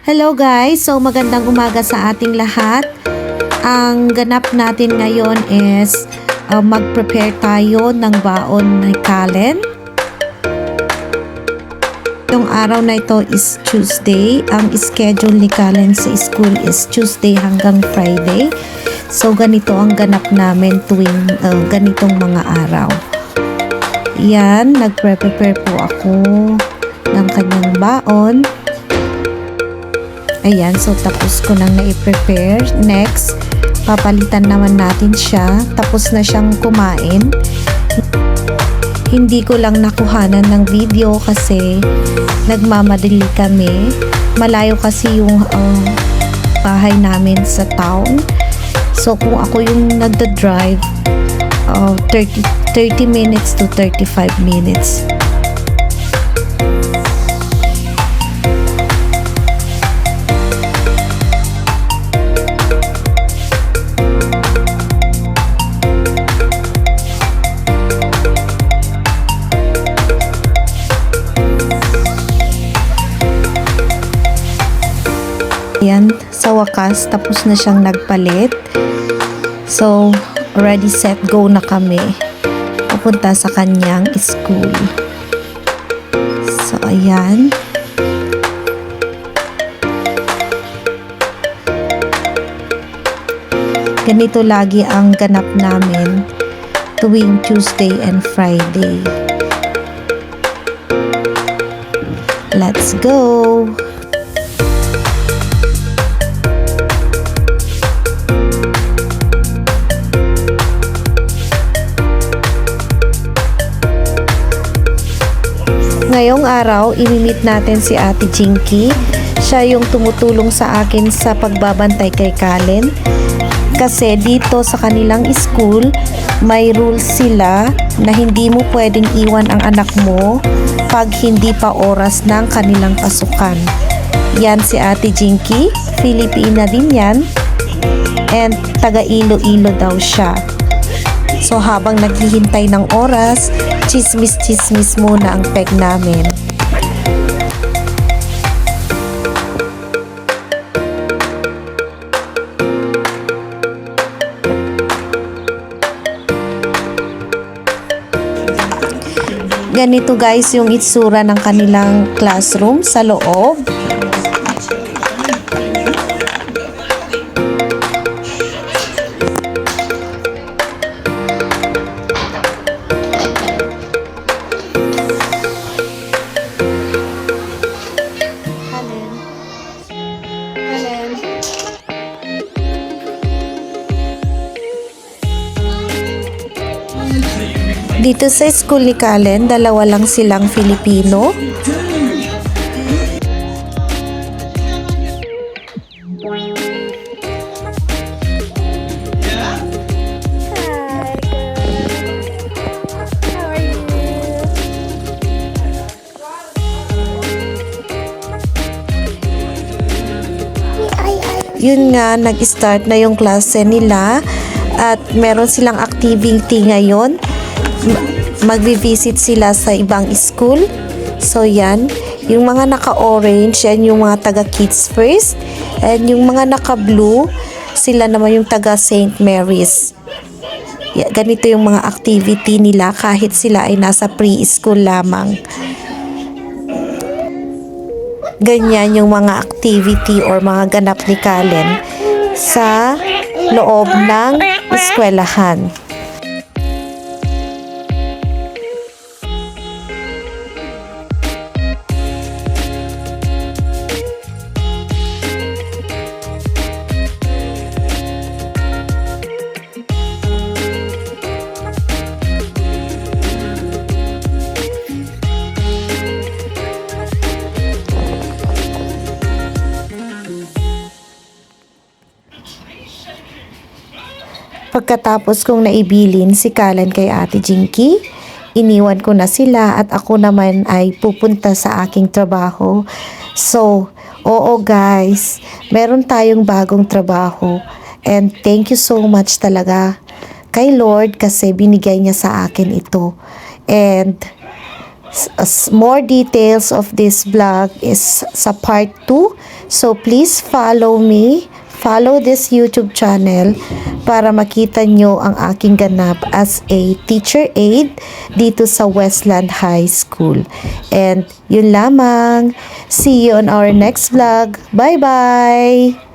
Hello guys! So magandang umaga sa ating lahat. Ang ganap natin ngayon is mag-prepare tayo ng baon ni Kalen. Yung araw na ito is Tuesday. Ang schedule ni Kalen sa school is Tuesday hanggang Friday. So ganito ang ganap namin tuwing ganitong mga araw. Yan, nag-prepare po ako ng kanyang baon. Ayan, so tapos ko nang na-prepare. Next, papalitan naman natin siya. Tapos na siyang kumain. Hindi ko lang nakuhanan ng video kasi nagmamadali kami. Malayo kasi yung bahay namin sa town. So kung ako yung nagda-drive, 30 minutes to 35 minutes. Yan, sa wakas, tapos na siyang nagpalit. So, ready, set, go na kami. Pupunta sa kanyang school. So, ayan. Ganito lagi ang ganap namin tuwing Tuesday and Friday. Let's go! Ngayong araw, imimit natin si Ate Jinky. Siya yung tumutulong sa akin sa pagbabantay kay Kalen. Kasi dito sa kanilang school, may rules sila na hindi mo pwedeng iwan ang anak mo pag hindi pa oras ng kanilang pasukan. Yan si Ate Jinky, Filipina din yan. And taga Iloilo daw siya. So habang naghihintay ng oras, chismis-chismis muna ang peg namin. Ganito guys yung itsura ng kanilang classroom sa loob. Dito sa school ni Kalen, dalawa lang silang Filipino. Yun nga, nag-start na yung klase nila at meron silang activity ngayon. Magvi-visit sila sa ibang school. So yan, yung mga naka-orange, yan yung mga taga Kids First. And yung mga naka-blue, sila naman yung taga St. Mary's. Yeah, ganito yung mga activity nila kahit sila ay nasa pre-school lamang. Ganyan yung mga activity or mga ganap ni Kalen sa loob ng eskwelahan. Pagkatapos kong naibilin si Kalen kay Ate Jinky, iniwan ko na sila at ako naman ay pupunta sa aking trabaho. So, oo guys, meron tayong bagong trabaho and thank you so much talaga kay Lord kasi binigay niya sa akin ito. And more details of this vlog is sa part 2. So please follow me, follow this YouTube channel para makita nyo ang aking ganap as a teacher aide dito sa Westland High School. And yun lamang. See you on our next vlog. Bye-bye!